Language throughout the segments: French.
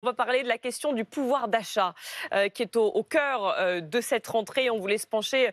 On va parler de la question du pouvoir d'achat qui est au cœur de cette rentrée. On voulait se pencher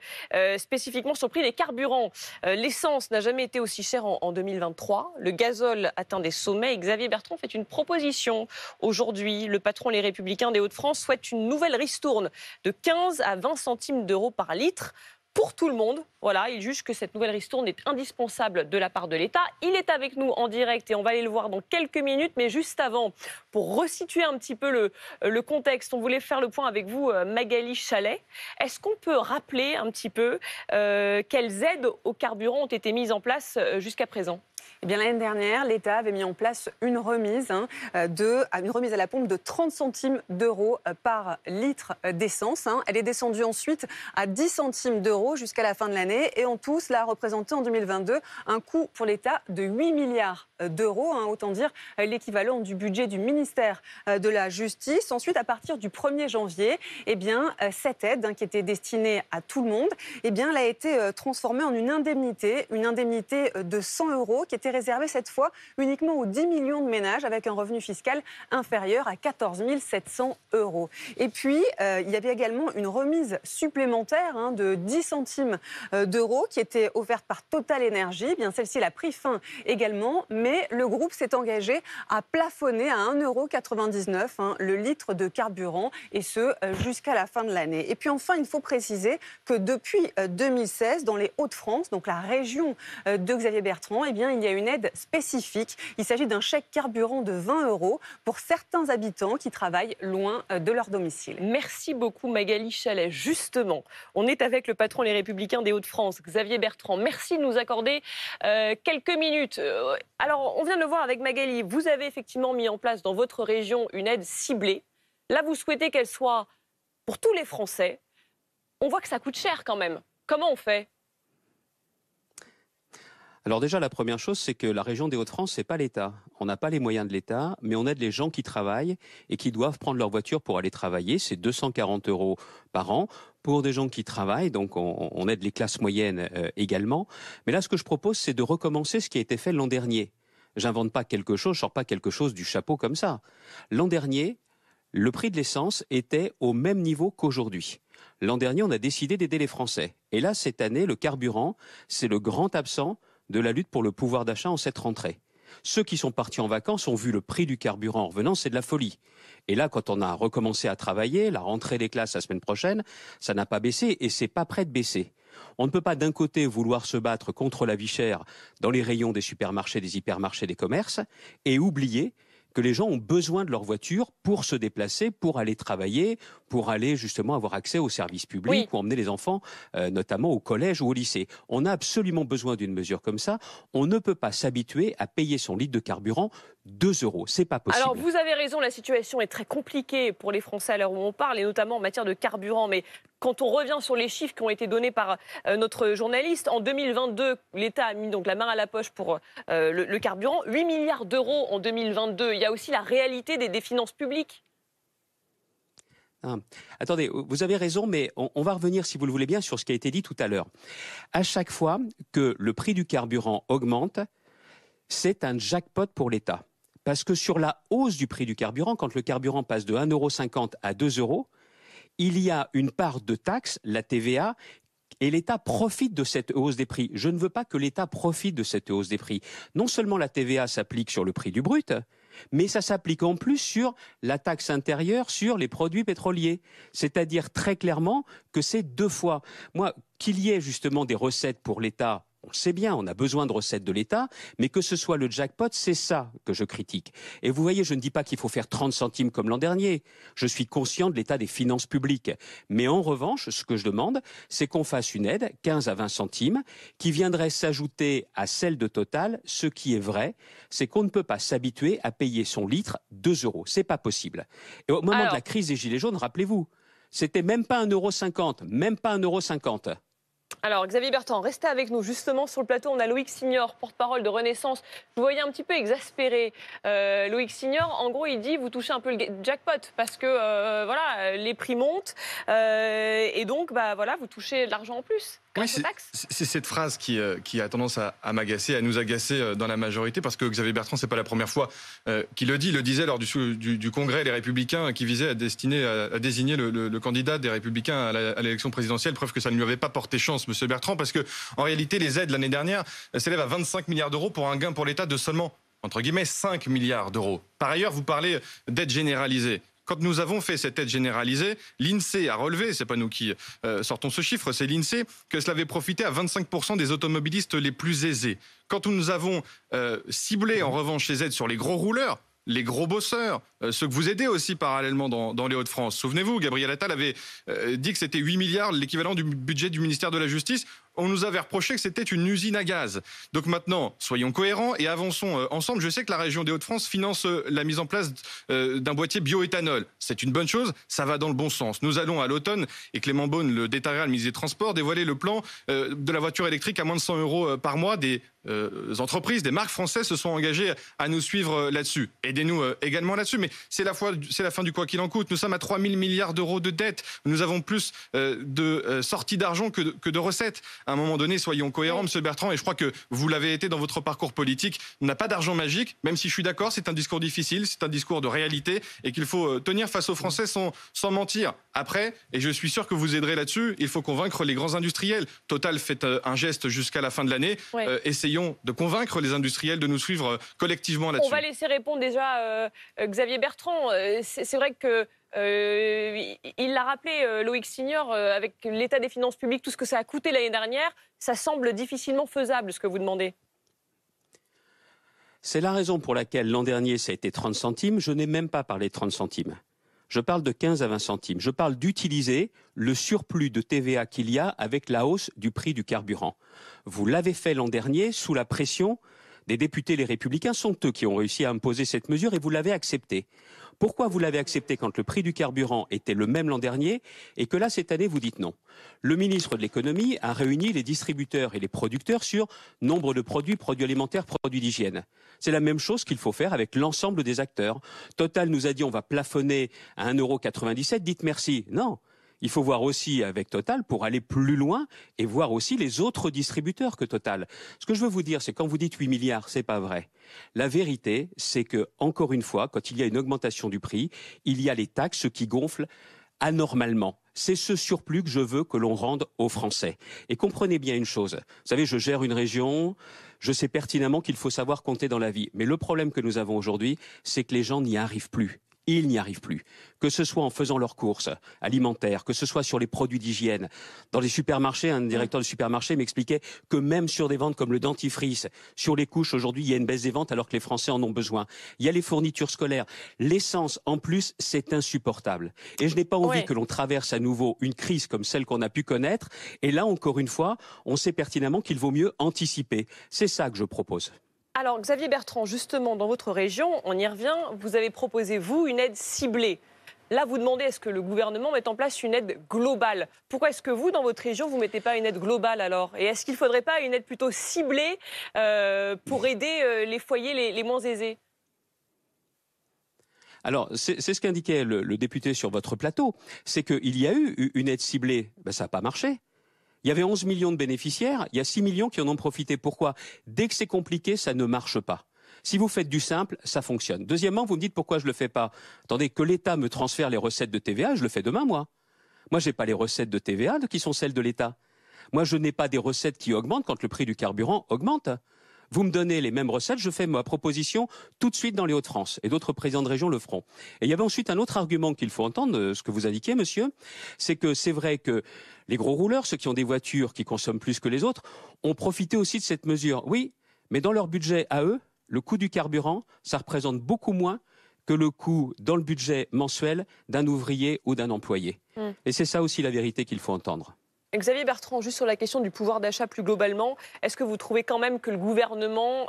spécifiquement sur le prix des carburants. L'essence n'a jamais été aussi chère en 2023. Le gazole atteint des sommets. Et Xavier Bertrand fait une proposition aujourd'hui. Le patron Les Républicains des Hauts-de-France souhaite une nouvelle ristourne de 15 à 20 centimes d'euros par litre. Pour tout le monde, voilà, il juge que cette nouvelle ristourne est indispensable de la part de l'État. Il est avec nous en direct et on va aller le voir dans quelques minutes. Mais juste avant, pour resituer un petit peu le contexte, on voulait faire le point avec vous, Magali Chalet. Est-ce qu'on peut rappeler un petit peu quelles aides au carburant ont été mises en place jusqu'à présent ? Eh bien, l'année dernière, l'État avait mis en place une remise, une remise à la pompe de 30 centimes d'euros par litre d'essence. Elle est descendue ensuite à 10 centimes d'euros jusqu'à la fin de l'année. Et en tout, cela a représenté en 2022 un coût pour l'État de 8 milliards d'euros, autant dire l'équivalent du budget du ministère de la Justice. Ensuite, à partir du 1er janvier, eh bien, cette aide qui était destinée à tout le monde, eh bien, elle a été transformée en une indemnité de 100 euros qui était réservée cette fois uniquement aux 10 millions de ménages avec un revenu fiscal inférieur à 14 700 euros. Et puis, il y avait également une remise supplémentaire de 10 centimes d'euros qui était offerte par Total Énergie. Eh bien, celle-ci, elle a pris fin également, mais le groupe s'est engagé à plafonner à 1,99 € le litre de carburant, et ce, jusqu'à la fin de l'année. Et puis enfin, il faut préciser que depuis 2016, dans les Hauts-de-France, donc la région de Xavier Bertrand, eh bien, il y a une aide spécifique. Il s'agit d'un chèque carburant de 20 € pour certains habitants qui travaillent loin de leur domicile. Merci beaucoup Magali Chalet. Justement, on est avec le patron Les Républicains des Hauts-de-France, Xavier Bertrand. Merci de nous accorder quelques minutes. Alors, on vient de le voir avec Magali. Vous avez effectivement mis en place dans votre région une aide ciblée. Là, vous souhaitez qu'elle soit pour tous les Français. On voit que ça coûte cher quand même. Comment on fait ? Alors déjà, la première chose, c'est que la région des Hauts-de-France, c'est pas l'État. On n'a pas les moyens de l'État, mais on aide les gens qui travaillent et qui doivent prendre leur voiture pour aller travailler. C'est 240 € par an pour des gens qui travaillent. Donc on aide les classes moyennes également. Mais là, ce que je propose, c'est de recommencer ce qui a été fait l'an dernier. J'invente pas quelque chose, je sors pas quelque chose du chapeau comme ça. L'an dernier, le prix de l'essence était au même niveau qu'aujourd'hui. L'an dernier, on a décidé d'aider les Français. Et là, cette année, le carburant, c'est le grand absent de la lutte pour le pouvoir d'achat en cette rentrée. Ceux qui sont partis en vacances ont vu le prix du carburant en revenant, c'est de la folie. Et là, quand on a recommencé à travailler, la rentrée des classes la semaine prochaine, ça n'a pas baissé et c'est pas prêt de baisser. On ne peut pas d'un côté vouloir se battre contre la vie chère dans les rayons des supermarchés, des hypermarchés, des commerces, et oublier que les gens ont besoin de leur voiture pour se déplacer, pour aller travailler, pour aller justement avoir accès aux services publics, ou emmener les enfants notamment au collège ou au lycée. On a absolument besoin d'une mesure comme ça. On ne peut pas s'habituer à payer son litre de carburant 2 €. C'est pas possible. Alors vous avez raison, la situation est très compliquée pour les Français à l'heure où on parle, et notamment en matière de carburant. Mais quand on revient sur les chiffres qui ont été donnés par notre journaliste, en 2022, l'État a mis donc la main à la poche pour le carburant. 8 milliards d'euros en 2022. Il y a aussi la réalité des finances publiques. Attendez, vous avez raison, mais on va revenir, si vous le voulez bien, sur ce qui a été dit tout à l'heure. À chaque fois que le prix du carburant augmente, c'est un jackpot pour l'État. Parce que sur la hausse du prix du carburant, quand le carburant passe de 1,50 € à 2 €, il y a une part de taxe, la TVA, et l'État profite de cette hausse des prix. Je ne veux pas que l'État profite de cette hausse des prix. Non seulement la TVA s'applique sur le prix du brut, mais ça s'applique en plus sur la taxe intérieure sur les produits pétroliers. C'est-à-dire très clairement que c'est 2 fois. Moi, qu'il y ait justement des recettes pour l'État, on sait bien, on a besoin de recettes de l'État, mais que ce soit le jackpot, c'est ça que je critique. Et vous voyez, je ne dis pas qu'il faut faire 30 centimes comme l'an dernier. Je suis conscient de l'état des finances publiques. Mais en revanche, ce que je demande, c'est qu'on fasse une aide, 15 à 20 centimes, qui viendrait s'ajouter à celle de Total. Ce qui est vrai, c'est qu'on ne peut pas s'habituer à payer son litre 2 €. C'est pas possible. Et au moment de la crise des Gilets jaunes, rappelez-vous, c'était même pas 1,50 €, même pas 1,50 €. Alors, Xavier Bertrand, restez avec nous. Justement, sur le plateau, on a Loïc Signor, porte-parole de Renaissance. Vous voyez un petit peu exaspéré. Loïc Signor, en gros, il dit vous touchez un peu le jackpot parce que voilà, les prix montent et donc voilà, vous touchez de l'argent en plus. grâce aux taxes. C'est cette phrase qui a tendance à m'agacer, à nous agacer dans la majorité, parce que Xavier Bertrand, c'est pas la première fois qu'il le dit. Il le disait lors du congrès des Républicains qui visait à désigner le candidat des Républicains à l'élection présidentielle. Preuve que ça ne lui avait pas porté chance, monsieur Bertrand, parce que en réalité, les aides l'année dernière s'élèvent à 25 milliards d'euros pour un gain pour l'État de seulement, entre guillemets, 5 milliards d'euros. Par ailleurs, vous parlez d'aide généralisée. Quand nous avons fait cette aide généralisée, l'INSEE a relevé, c'est pas nous qui sortons ce chiffre, c'est l'INSEE, que cela avait profité à 25% des automobilistes les plus aisés. Quand nous avons ciblé en revanche les aides sur les gros rouleurs, les gros bosseurs, ceux que vous aidez aussi parallèlement dans les Hauts-de-France. Souvenez-vous, Gabriel Attal avait dit que c'était 8 milliards, l'équivalent du budget du ministère de la Justice. On nous avait reproché que c'était une usine à gaz. Donc maintenant, soyons cohérents et avançons ensemble. Je sais que la région des Hauts-de-France finance la mise en place d'un boîtier bioéthanol. C'est une bonne chose, ça va dans le bon sens. Nous allons à l'automne, et Clément Beaune, le détariat, le ministre des Transports, dévoiler le plan de la voiture électrique à moins de 100 € par mois. Des entreprises, des marques françaises se sont engagées à nous suivre là-dessus. Aidez-nous également là-dessus, mais c'est la fin du quoi qu'il en coûte. Nous sommes à 3 000 milliards d'euros de dettes. Nous avons plus de sorties d'argent que de recettes. À un moment donné, soyons cohérents, Monsieur Bertrand, et je crois que vous l'avez été dans votre parcours politique. On n'a pas d'argent magique, même si je suis d'accord, c'est un discours difficile, c'est un discours de réalité, et qu'il faut tenir face aux Français sans mentir. Après, et je suis sûr que vous aiderez là-dessus, il faut convaincre les grands industriels. Total fait un geste jusqu'à la fin de l'année. Essayons de convaincre les industriels de nous suivre collectivement là-dessus. On va laisser répondre déjà Xavier Bertrand. C'est vrai que il l'a rappelé, Loïc Signor, avec l'état des finances publiques, tout ce que ça a coûté l'année dernière, ça semble difficilement faisable, ce que vous demandez. C'est la raison pour laquelle l'an dernier, ça a été 30 centimes. Je n'ai même pas parlé de 30 centimes. Je parle de 15 à 20 centimes. Je parle d'utiliser le surplus de TVA qu'il y a avec la hausse du prix du carburant. Vous l'avez fait l'an dernier sous la pression des députés Les Républicains. Sont eux qui ont réussi à imposer cette mesure et vous l'avez acceptée. Pourquoi vous l'avez accepté quand le prix du carburant était le même l'an dernier et que là, cette année, vous dites non? Le ministre de l'économie a réuni les distributeurs et les producteurs sur nombre de produits alimentaires, produits d'hygiène. C'est la même chose qu'il faut faire avec l'ensemble des acteurs. Total nous a dit on va plafonner à 1,97 €, dites merci. Non. Il faut voir aussi avec Total pour aller plus loin et voir aussi les autres distributeurs que Total. Ce que je veux vous dire, c'est quand vous dites 8 milliards, c'est pas vrai. La vérité, c'est que, encore une fois, quand il y a une augmentation du prix, il y a les taxes qui gonflent anormalement. C'est ce surplus que je veux que l'on rende aux Français. Et comprenez bien une chose. Vous savez, je gère une région, je sais pertinemment qu'il faut savoir compter dans la vie. Mais le problème que nous avons aujourd'hui, c'est que les gens n'y arrivent plus. Ils n'y arrivent plus. Que ce soit en faisant leurs courses alimentaires, que ce soit sur les produits d'hygiène. Dans les supermarchés, un directeur de supermarché m'expliquait que même sur des ventes comme le dentifrice, sur les couches, aujourd'hui, il y a une baisse des ventes alors que les Français en ont besoin. Il y a les fournitures scolaires. L'essence, en plus, c'est insupportable. Et je n'ai pas envie que l'on traverse à nouveau une crise comme celle qu'on a pu connaître. Et là, encore une fois, on sait pertinemment qu'il vaut mieux anticiper. C'est ça que je propose. Alors, Xavier Bertrand, justement, dans votre région, on y revient, vous avez proposé, vous, une aide ciblée. Là, vous demandez est-ce que le gouvernement mette en place une aide globale. Pourquoi est-ce que vous, dans votre région, vous ne mettez pas une aide globale alors? Et est-ce qu'il ne faudrait pas une aide plutôt ciblée pour aider les foyers les moins aisés? Alors, c'est ce qu'indiquait le député sur votre plateau. C'est qu'il y a eu une aide ciblée. Ben, ça n'a pas marché. Il y avait 11 millions de bénéficiaires, il y a 6 millions qui en ont profité. Pourquoi? Dès que c'est compliqué, ça ne marche pas. Si vous faites du simple, ça fonctionne. Deuxièmement, vous me dites pourquoi je ne le fais pas. Attendez, que l'État me transfère les recettes de TVA, je le fais demain, moi. Moi, je n'ai pas les recettes de TVA qui sont celles de l'État. Moi, je n'ai pas des recettes qui augmentent quand le prix du carburant augmente. Vous me donnez les mêmes recettes, je fais ma proposition tout de suite dans les Hauts-de-France. Et d'autres présidents de région le feront. Et il y avait ensuite un autre argument qu'il faut entendre, ce que vous indiquiez, monsieur, c'est que c'est vrai que les gros rouleurs, ceux qui ont des voitures qui consomment plus que les autres, ont profité aussi de cette mesure. Oui, mais dans leur budget à eux, le coût du carburant, ça représente beaucoup moins que le coût dans le budget mensuel d'un ouvrier ou d'un employé. Et c'est ça aussi la vérité qu'il faut entendre. Xavier Bertrand, juste sur la question du pouvoir d'achat plus globalement, est-ce que vous trouvez quand même que le gouvernement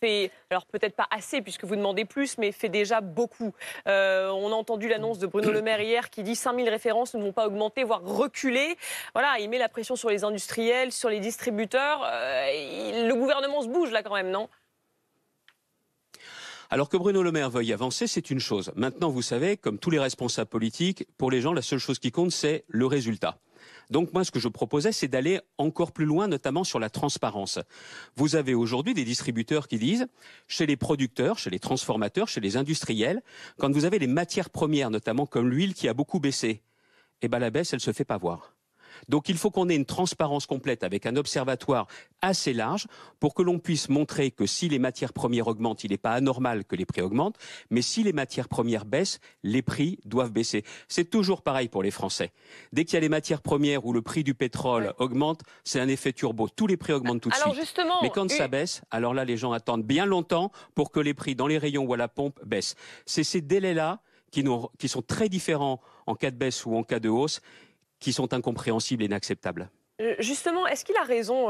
fait, alors peut-être pas assez puisque vous demandez plus, mais fait déjà beaucoup? On a entendu l'annonce de Bruno Le Maire hier qui dit 5000 références ne vont pas augmenter, voire reculer. Voilà, il met la pression sur les industriels, sur les distributeurs. Le gouvernement se bouge là quand même, non? Alors que Bruno Le Maire veuille avancer, c'est une chose. Maintenant, vous savez, comme tous les responsables politiques, pour les gens, la seule chose qui compte, c'est le résultat. Donc moi, ce que je proposais, c'est d'aller encore plus loin, notamment sur la transparence. Vous avez aujourd'hui des distributeurs qui disent, chez les producteurs, chez les transformateurs, chez les industriels, quand vous avez les matières premières, notamment comme l'huile qui a beaucoup baissé, eh ben la baisse, elle se fait pas voir. Donc il faut qu'on ait une transparence complète avec un observatoire assez large pour que l'on puisse montrer que si les matières premières augmentent, il n'est pas anormal que les prix augmentent, mais si les matières premières baissent, les prix doivent baisser. C'est toujours pareil pour les Français. Dès qu'il y a les matières premières où le prix du pétrole augmente, c'est un effet turbo. Tous les prix augmentent tout de suite. Justement, mais quand ça baisse, alors là les gens attendent bien longtemps pour que les prix dans les rayons ou à la pompe baissent. C'est ces délais-là qui sont très différents en cas de baisse ou en cas de hausse, qui sont incompréhensibles et inacceptables. Justement, est-ce qu'il a raison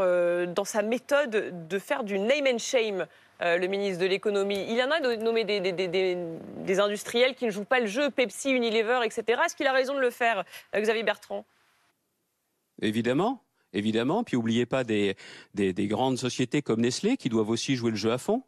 dans sa méthode de faire du name and shame, le ministre de l'économie? Il y en a de nommer des industriels qui ne jouent pas le jeu, Pepsi, Unilever, etc. Est-ce qu'il a raison de le faire, Xavier Bertrand? Évidemment. Puis n'oubliez pas des grandes sociétés comme Nestlé qui doivent aussi jouer le jeu à fond.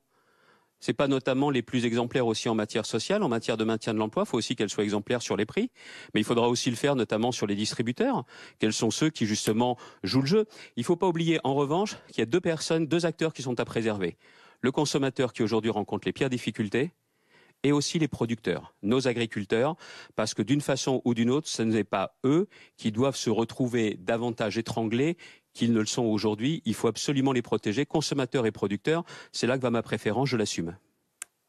C'est pas notamment les plus exemplaires aussi en matière sociale, en matière de maintien de l'emploi. Il faut aussi qu'elles soient exemplaires sur les prix. Mais il faudra aussi le faire notamment sur les distributeurs. Quels sont ceux qui justement jouent le jeu? Il ne faut pas oublier en revanche qu'il y a deux acteurs qui sont à préserver. Le consommateur qui aujourd'hui rencontre les pires difficultés et aussi les producteurs, nos agriculteurs, parce que d'une façon ou d'une autre, ce n'est pas eux qui doivent se retrouver davantage étranglés qu'ils ne le sont aujourd'hui. Il faut absolument les protéger, consommateurs et producteurs. C'est là que va ma préférence, je l'assume.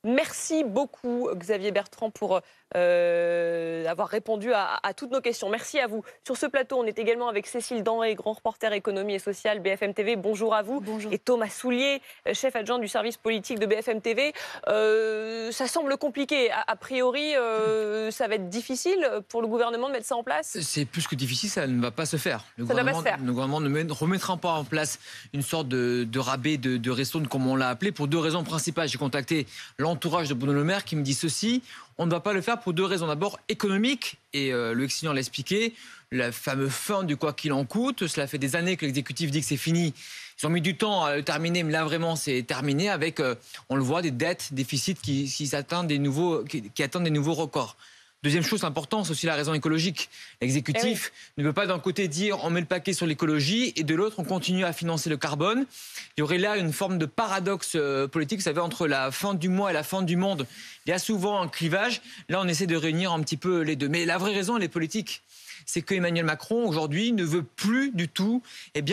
Merci beaucoup, Xavier Bertrand, pour avoir répondu à toutes nos questions. Merci à vous. Sur ce plateau, on est également avec Cécile Denré, grand reporter économie et sociale BFM TV. Bonjour à vous. Bonjour. Et Thomas Soulier, chef adjoint du service politique de BFM TV. Ça semble compliqué. A priori, ça va être difficile pour le gouvernement de mettre ça en place? C'est plus que difficile, ça ne va pas se faire. Le gouvernement ne remettra pas en place une sorte de rabais de ristourne, comme on l'a appelé, pour deux raisons principales. J'ai contacté l'entourage de Bruno Le Maire qui me dit ceci: on ne va pas le faire pour deux raisons. D'abord, économique, et le ex-signant l'a expliqué, la fameuse fin du quoi qu'il en coûte. Cela fait des années que l'exécutif dit que c'est fini. Ils ont mis du temps à le terminer, mais là vraiment c'est terminé avec, on le voit, des dettes, déficits qui atteignent des nouveaux records. Deuxième chose importante, c'est aussi la raison écologique. L'exécutif ne peut pas d'un côté dire on met le paquet sur l'écologie et de l'autre on continue à financer le carbone. Il y aurait là une forme de paradoxe politique. Vous savez, entre la fin du mois et la fin du monde, il y a souvent un clivage. Là, on essaie de réunir un petit peu les deux. Mais la vraie raison, elle est politique. C'est qu'Emmanuel Macron, aujourd'hui, ne veut plus du tout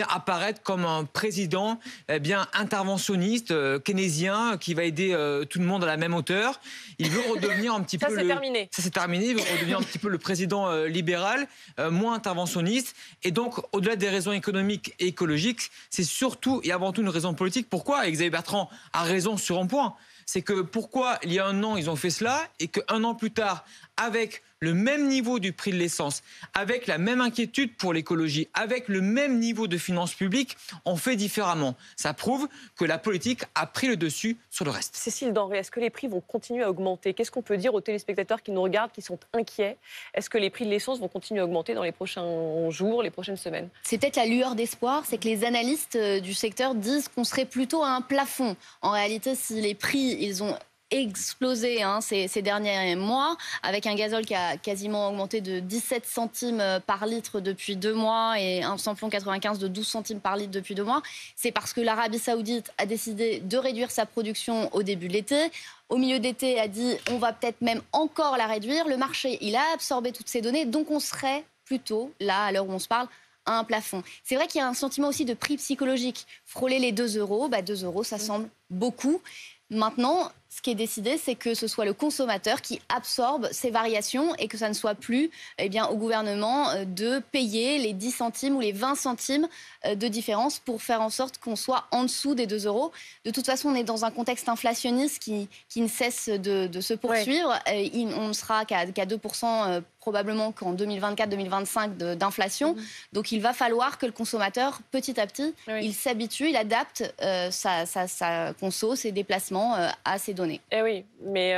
apparaître comme un président interventionniste, keynésien, qui va aider tout le monde à la même hauteur. Il veut redevenir un petit peu... Ça, c'est terminé. Ça, c'est terminé. Il veut redevenir un petit peu le président libéral, moins interventionniste. Et donc, au-delà des raisons économiques et écologiques, c'est surtout et avant tout une raison politique. Pourquoi? Et Xavier Bertrand a raison sur un point. C'est que pourquoi, il y a un an, ils ont fait cela et qu'un an plus tard, avec le même niveau du prix de l'essence, avec la même inquiétude pour l'écologie, avec le même niveau de finances publiques, on fait différemment. Ça prouve que la politique a pris le dessus sur le reste. Cécile Denré, est-ce que les prix vont continuer à augmenter? Qu'est-ce qu'on peut dire aux téléspectateurs qui nous regardent, qui sont inquiets? Est-ce que les prix de l'essence vont continuer à augmenter dans les prochains jours, les prochaines semaines? C'est peut-être la lueur d'espoir, c'est que les analystes du secteur disent qu'on serait plutôt à un plafond. En réalité, si les prix, ils ont explosé ces derniers mois, avec un gazole qui a quasiment augmenté de 17 centimes par litre depuis 2 mois et un samplon 95 de 12 centimes par litre depuis 2 mois. C'est parce que l'Arabie Saoudite a décidé de réduire sa production au début de l'été. Au milieu d'été, a dit on va peut-être même encore la réduire. Le marché, il a absorbé toutes ces données, donc on serait plutôt, là, à l'heure où on se parle, à un plafond. C'est vrai qu'il y a un sentiment aussi de prix psychologique. Frôler les 2 euros, 2 euros, ça semble beaucoup. Maintenant, ce qui est décidé, c'est que ce soit le consommateur qui absorbe ces variations et que ça ne soit plus au gouvernement de payer les 10 centimes ou les 20 centimes de différence pour faire en sorte qu'on soit en dessous des 2 euros. De toute façon, on est dans un contexte inflationniste qui ne cesse de se poursuivre. On ne sera qu'à 2% probablement qu'en 2024-2025 d'inflation. Donc il va falloir que le consommateur, petit à petit, il s'habitue, il adapte sa conso, ses déplacements à ces données. Eh oui, mais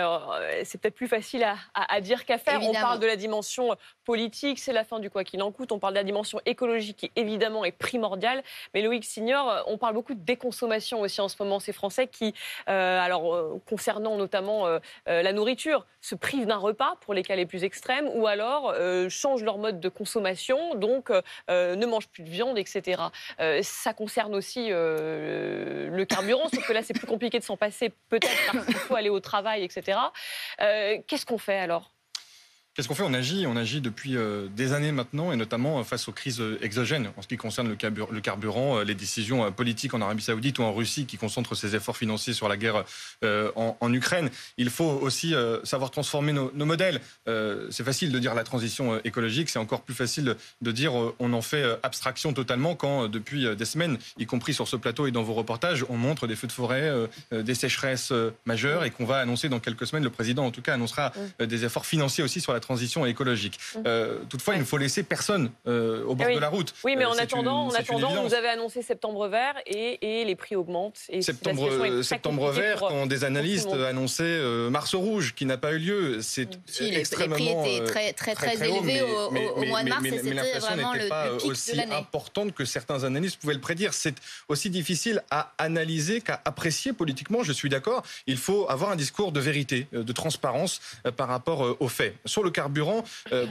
c'est peut-être plus facile à dire qu'à faire. Évidemment. On parle de la dimension politique, c'est la fin du quoi qu'il en coûte. On parle de la dimension écologique qui, évidemment, est primordiale. Mais Loïc Signor, on parle beaucoup de déconsommation aussi en ce moment. Ces Français qui, concernant notamment la nourriture, se privent d'un repas pour les cas les plus extrêmes ou alors alors changent leur mode de consommation, donc ne mangent plus de viande, etc. Ça concerne aussi le carburant, sauf que là, c'est plus compliqué de s'en passer, peut-être parce qu'il faut aller au travail, etc. Qu'est-ce qu'on fait alors ? Qu'est-ce qu'on fait ? On agit depuis des années maintenant, et notamment face aux crises exogènes. En ce qui concerne le carburant, les décisions politiques en Arabie Saoudite ou en Russie qui concentrent ses efforts financiers sur la guerre en Ukraine. Il faut aussi savoir transformer nos modèles. C'est facile de dire la transition écologique, c'est encore plus facile de dire on en fait abstraction totalement quand depuis des semaines, y compris sur ce plateau et dans vos reportages, on montre des feux de forêt, des sécheresses majeures, et qu'on va annoncer dans quelques semaines, le président en tout cas annoncera des efforts financiers aussi sur la transition écologique. Toutefois, il ne faut laisser personne au bord de la route. Oui, mais en attendant, vous avez annoncé septembre vert et les prix augmentent. Et septembre vert, quand des analystes annonçaient mars rouge, qui n'a pas eu lieu, c'est extrêmement... Les prix étaient très élevés au mois de mars, et c'était vraiment le pic aussi de l'année. Importante que certains analystes pouvaient le prédire. C'est aussi difficile à analyser qu'à apprécier politiquement, je suis d'accord. Il faut avoir un discours de vérité, de transparence par rapport aux faits. Sur le carburant,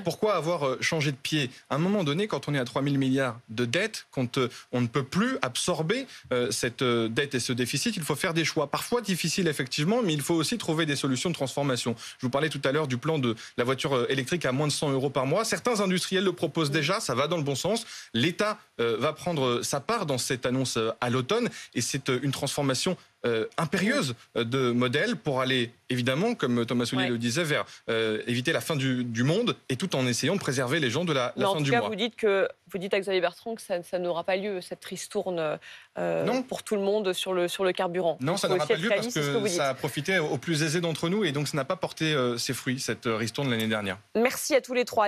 pourquoi avoir changé de pied ? À un moment donné, quand on est à 3 000 milliards de dettes, quand on ne peut plus absorber cette dette et ce déficit, il faut faire des choix. Parfois difficiles, effectivement, mais il faut aussi trouver des solutions de transformation. Je vous parlais tout à l'heure du plan de la voiture électrique à moins de 100 € par mois. Certains industriels le proposent déjà, ça va dans le bon sens. L'État va prendre sa part dans cette annonce à l'automne, et c'est une transformation impérieuse de modèle pour aller, évidemment, comme Thomas Soulier le disait, vers éviter la fin du monde, et tout en essayant de préserver les gens de la fin du mois. En tout cas, vous dites à Xavier Bertrand que ça n'aura pas lieu, cette ristourne pour tout le monde sur le carburant. Non, ça n'aura pas lieu parce que ça a profité aux plus aisés d'entre nous, et donc ça n'a pas porté ses fruits, cette ristourne, l'année dernière. Merci à tous les trois.